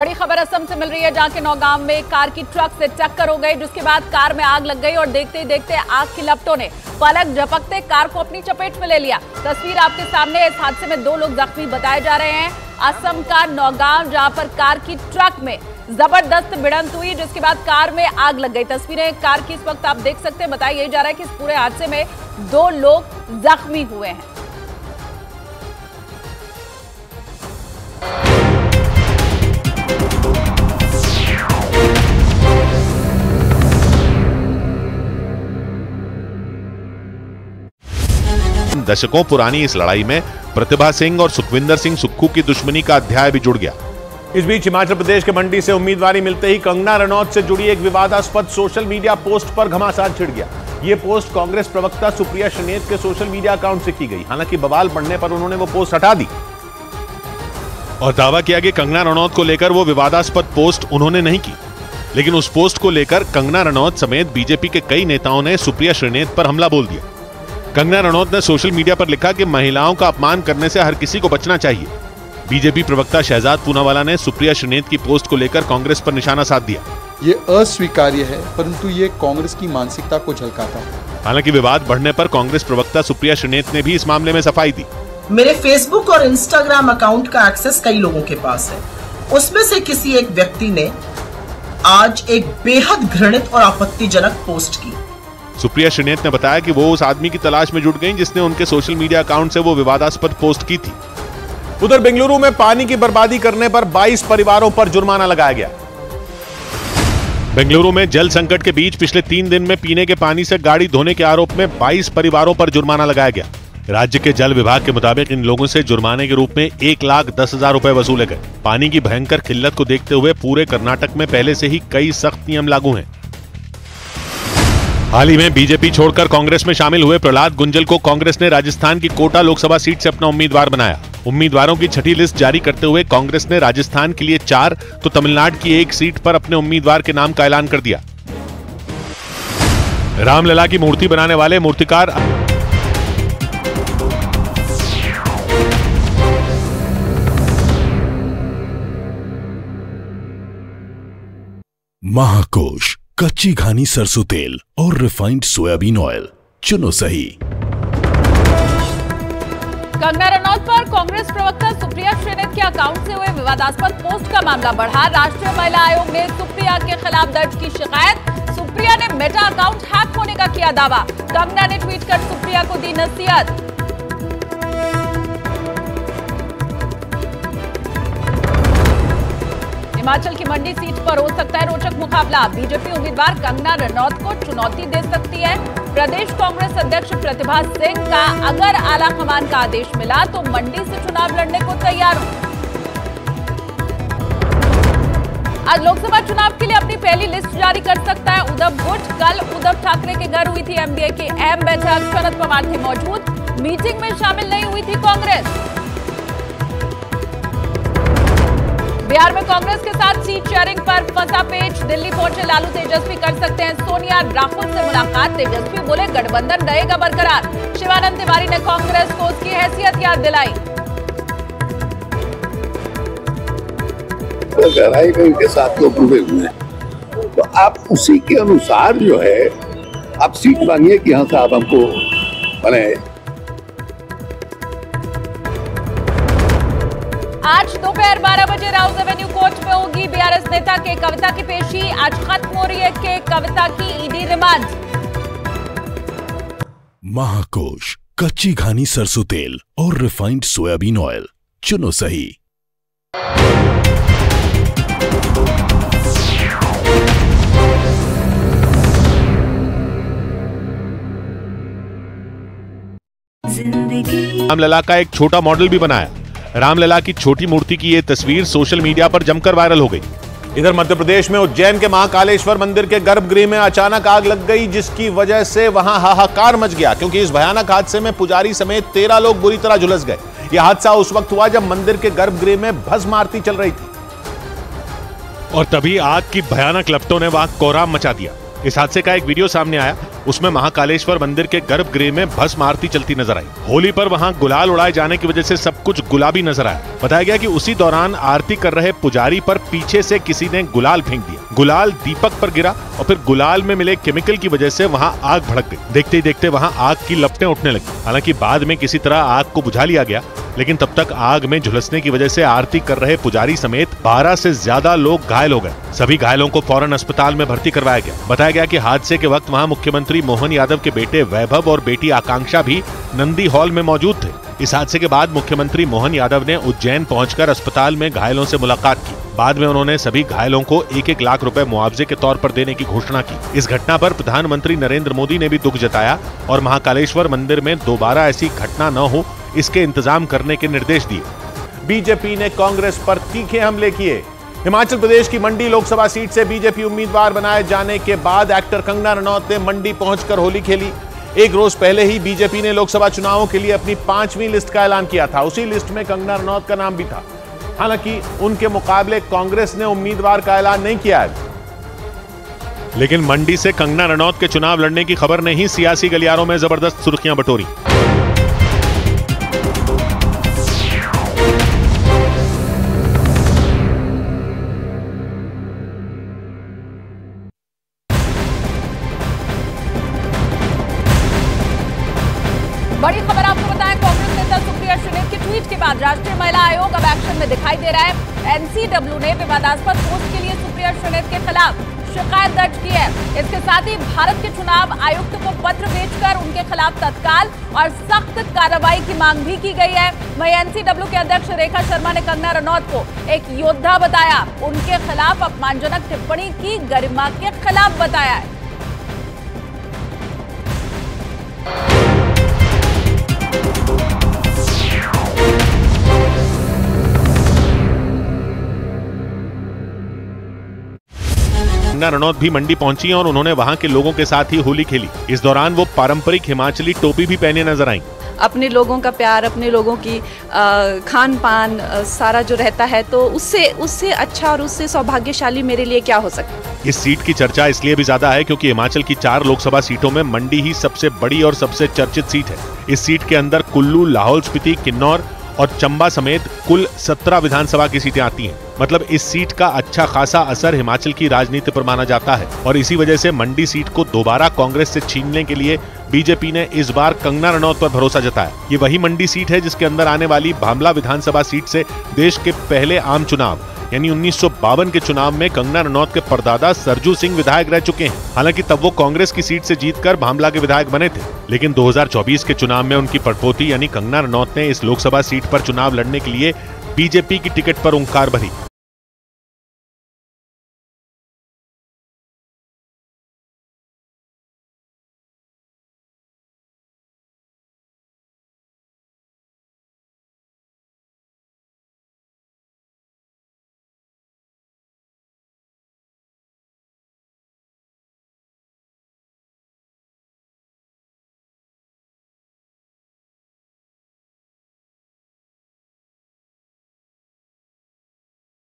बड़ी खबर असम से मिल रही है, जहां के नौगांव में कार की ट्रक से टक्कर हो गई, जिसके बाद कार में आग लग गई और देखते ही देखते आग की लपटों ने पलक झपकते कार को अपनी चपेट में ले लिया। तस्वीर आपके सामने। इस हादसे में 2 लोग जख्मी बताए जा रहे हैं। असम का नौगांव, जहां पर कार की ट्रक में जबरदस्त भिड़ंत हुई, जिसके बाद कार में आग लग गई। तस्वीरें कार की इस वक्त आप देख सकते हैं। बताया जा रहा है कि इस पूरे हादसे में 2 लोग जख्मी हुए हैं। दशकों पुरानी इस लड़ाई में प्रतिभा सिंह और सुखविंदर सिंह सुक्खू की दुश्मनी का अध्याय भी जुड़ गया। इस बीच हिमाचल प्रदेश के मंडी से उम्मीदवारी मिलते ही कंगना रनौत से जुड़ी एक विवादास्पद सोशल मीडिया पोस्ट पर घमासान छिड़ गया। ये पोस्ट कांग्रेस प्रवक्ता सुप्रिया श्रीनेत के सोशल मीडिया अकाउंट से की गई। हालांकि बवाल बढ़ने पर उन्होंने वो पोस्ट हटा दी और दावा किया कि कंगना रनौत को लेकर वो विवादास्पद पोस्ट उन्होंने नहीं की। लेकिन उस पोस्ट को लेकर कंगना रनौत समेत बीजेपी के कई नेताओं ने सुप्रिया श्रीनेत पर हमला बोल दिया। कंगना रनौत ने सोशल मीडिया पर लिखा कि महिलाओं का अपमान करने से हर किसी को बचना चाहिए। बीजेपी प्रवक्ता शहजाद पूनावाला ने सुप्रिया श्रीनेत की पोस्ट को लेकर कांग्रेस पर निशाना साध दिया। ये अस्वीकार्य है, परंतु ये कांग्रेस की मानसिकता को झलकाता है। हालांकि विवाद बढ़ने पर कांग्रेस प्रवक्ता सुप्रिया श्रीनेत ने भी इस मामले में सफाई दी। मेरे फेसबुक और इंस्टाग्राम अकाउंट का एक्सेस कई लोगों के पास है। उसमें से किसी एक व्यक्ति ने आज एक बेहद घृणित और आपत्तिजनक पोस्ट की। सुप्रिया श्रीनेत ने बताया कि वो उस आदमी की तलाश में जुट गईं जिसने उनके सोशल मीडिया अकाउंट से वो विवादास्पद पोस्ट की थी। उधर बेंगलुरु में पानी की बर्बादी करने पर 22 परिवारों पर जुर्माना लगाया गया। बेंगलुरु में जल संकट के बीच पिछले 3 दिन में पीने के पानी से गाड़ी धोने के आरोप में 22 परिवारों पर जुर्माना लगाया गया। राज्य के जल विभाग के मुताबिक इन लोगों से जुर्माने के रूप में 1,10,000 रुपए वसूले गए। पानी की भयंकर किल्लत को देखते हुए पूरे कर्नाटक में पहले से ही कई सख्त नियम लागू हैं। हाल ही में बीजेपी छोड़कर कांग्रेस में शामिल हुए प्रहलाद गुंजल को कांग्रेस ने राजस्थान की कोटा लोकसभा सीट से अपना उम्मीदवार बनाया। उम्मीदवारों की छठी लिस्ट जारी करते हुए कांग्रेस ने राजस्थान के लिए 4 तो तमिलनाडु की 1 सीट पर अपने उम्मीदवार के नाम का ऐलान कर दिया। रामलला की मूर्ति बनाने वाले मूर्तिकार महाकोश, कच्ची घानी सरसों तेल और रिफाइंड सोयाबीन ऑयल, चुनो सही। कंगना रनौत पर कांग्रेस प्रवक्ता सुप्रिया श्रीनेत के अकाउंट से हुए विवादास्पद पोस्ट का मामला बढ़ा। राष्ट्रीय महिला आयोग ने सुप्रिया के खिलाफ दर्ज की शिकायत। सुप्रिया ने मेटा अकाउंट हैक होने का किया दावा। कंगना ने ट्वीट कर सुप्रिया को दी नसीहत। हिमाचल की मंडी सीट पर हो सकता है रोचक मुकाबला। बीजेपी उम्मीदवार कंगना रनौत को चुनौती दे सकती है। प्रदेश कांग्रेस अध्यक्ष प्रतिभा सिंह का अगर आला कमान का आदेश मिला तो मंडी से चुनाव लड़ने को तैयार हूं। आज लोकसभा चुनाव के लिए अपनी पहली लिस्ट जारी कर सकता है उद्धव गुट। कल उद्धव ठाकरे के घर हुई थी एमडीए की अहम बैठक। शरद पवार थे मौजूद। मीटिंग में शामिल नहीं हुई थी कांग्रेस। बिहार में कांग्रेस के साथ सीट शेयरिंग पर फंसा पेच। दिल्ली पहुंचे लालू तेजस्वी कर सकते हैं सोनिया राहुल से मुलाकात। तेजस्वी बोले गठबंधन रहेगा बरकरार। शिवानंद तिवारी ने कांग्रेस को उसकी हैसियत याद दिलाई। गहराई में उनके साथ लोग जुड़े हुए हैं, तो आप उसी के अनुसार जो है आप सीट मांगिए कि हाँ साहब हमको बने। आज दोपहर 12 बजे राउज एवेन्यू कोर्ट में होगी बीआरएस नेता के कविता की पेशी। आज खत्म हो रही है के कविता की ईडी रिमांड। महाकोश, कच्ची घानी सरसों तेल और रिफाइंड सोयाबीन ऑयल, चुनो सही। रामलला का एक छोटा मॉडल भी बनाया। रामलला की छोटी मूर्ति की ये तस्वीर सोशल मीडिया पर जमकर वायरल हो गई। इधर मध्य प्रदेश में उज्जैन के महाकालेश्वर मंदिर के गर्भगृह में अचानक आग लग गई, जिसकी वजह से वहां हाहाकार मच गया, क्योंकि इस भयानक हादसे में पुजारी समेत 13 लोग बुरी तरह झुलस गए। यह हादसा उस वक्त हुआ जब मंदिर के गर्भगृह में भस्म आरती चल रही थी और तभी आग की भयानक लपटों ने वहां कोहराम मचा दिया। इस हादसे का एक वीडियो सामने आया। उसमें महाकालेश्वर मंदिर के गर्भगृह में भस्म आरती चलती नजर आई। होली पर वहां गुलाल उड़ाए जाने की वजह से सब कुछ गुलाबी नजर आया। बताया गया कि उसी दौरान आरती कर रहे पुजारी पर पीछे से किसी ने गुलाल फेंक दिया। गुलाल दीपक पर गिरा और फिर गुलाल में मिले केमिकल की वजह से वहां आग भड़क गई। देखते ही देखते वहां आग की लपटें उठने लगी। हालांकि बाद में किसी तरह आग को बुझा लिया गया, लेकिन तब तक आग में झुलसने की वजह से आरती कर रहे पुजारी समेत 12 से ज्यादा लोग घायल हो गए। सभी घायलों को फौरन अस्पताल में भर्ती करवाया गया। बताया गया कि हादसे के वक्त वहां मुख्यमंत्री मोहन यादव के बेटे वैभव और बेटी आकांक्षा भी नंदी हॉल में मौजूद थे। इस हादसे के बाद मुख्यमंत्री मोहन यादव ने उज्जैन पहुंचकर अस्पताल में घायलों से मुलाकात की। बाद में उन्होंने सभी घायलों को 1-1 लाख रुपए मुआवजे के तौर पर देने की घोषणा की। इस घटना पर प्रधानमंत्री नरेंद्र मोदी ने भी दुख जताया और महाकालेश्वर मंदिर में दोबारा ऐसी घटना न हो, इसके इंतजाम करने के निर्देश दिए। बीजेपी ने कांग्रेस पर तीखे हमले किए। हिमाचल प्रदेश की मंडी लोकसभा सीट से बीजेपी उम्मीदवार बनाए जाने के बाद एक्टर कंगना रनौत ने मंडी पहुंचकर होली खेली। एक रोज पहले ही बीजेपी ने लोकसभा चुनावों के लिए अपनी 5वीं लिस्ट का ऐलान किया था। उसी लिस्ट में कंगना रनौत का नाम भी था। हालांकि उनके मुकाबले कांग्रेस ने उम्मीदवार का ऐलान नहीं किया है। लेकिन मंडी से कंगना रनौत के चुनाव लड़ने की खबर ने ही सियासी गलियारों में जबरदस्त सुर्खियां बटोरी। बड़ी खबर आपको बताएं, कांग्रेस नेता सुप्रिया श्रीनेत के ट्वीट के बाद राष्ट्रीय महिला आयोग अब एक्शन में दिखाई दे रहा है। एनसीडब्ल्यू ने विवादास्पद पोस्ट के लिए सुप्रिया श्रीनेत के खिलाफ शिकायत दर्ज की है। इसके साथ ही भारत के चुनाव आयुक्त को पत्र भेजकर उनके खिलाफ तत्काल और सख्त कार्रवाई की मांग भी की गई है। वहीं एनसीडब्ल्यू के अध्यक्ष रेखा शर्मा ने कंगना रनौत को एक योद्धा बताया। उनके खिलाफ अपमानजनक टिप्पणी की गरिमा के खिलाफ बताया है। कंगना रनौत भी मंडी पहुंची और उन्होंने वहां के लोगों के साथ ही होली खेली। इस दौरान वो पारंपरिक हिमाचली टोपी भी पहने नजर आईं। अपने लोगों का प्यार, अपने लोगों की खान पान सारा जो रहता है, तो उससे अच्छा और उससे सौभाग्यशाली मेरे लिए क्या हो सकता है। इस सीट की चर्चा इसलिए भी ज्यादा है क्योंकि हिमाचल की 4 लोकसभा सीटों में मंडी ही सबसे बड़ी और सबसे चर्चित सीट है। इस सीट के अंदर कुल्लू, लाहौल स्पीति, किन्नौर और चंबा समेत कुल 17 विधानसभा की सीटें आती हैं। मतलब इस सीट का अच्छा खासा असर हिमाचल की राजनीति पर माना जाता है और इसी वजह से मंडी सीट को दोबारा कांग्रेस से छीनने के लिए बीजेपी ने इस बार कंगना रनौत पर भरोसा जताया। ये वही मंडी सीट है जिसके अंदर आने वाली भामला विधानसभा सीट से देश के पहले आम चुनाव यानी 1952 के चुनाव में कंगना रनौत के परदादा सरजू सिंह विधायक रह चुके हैं। हालांकि तब वो कांग्रेस की सीट से जीतकर भामला के विधायक बने थे, लेकिन 2024 के चुनाव में उनकी पड़पोती यानी कंगना रनौत ने इस लोकसभा सीट पर चुनाव लड़ने के लिए बीजेपी की टिकट पर हुंकार भरी।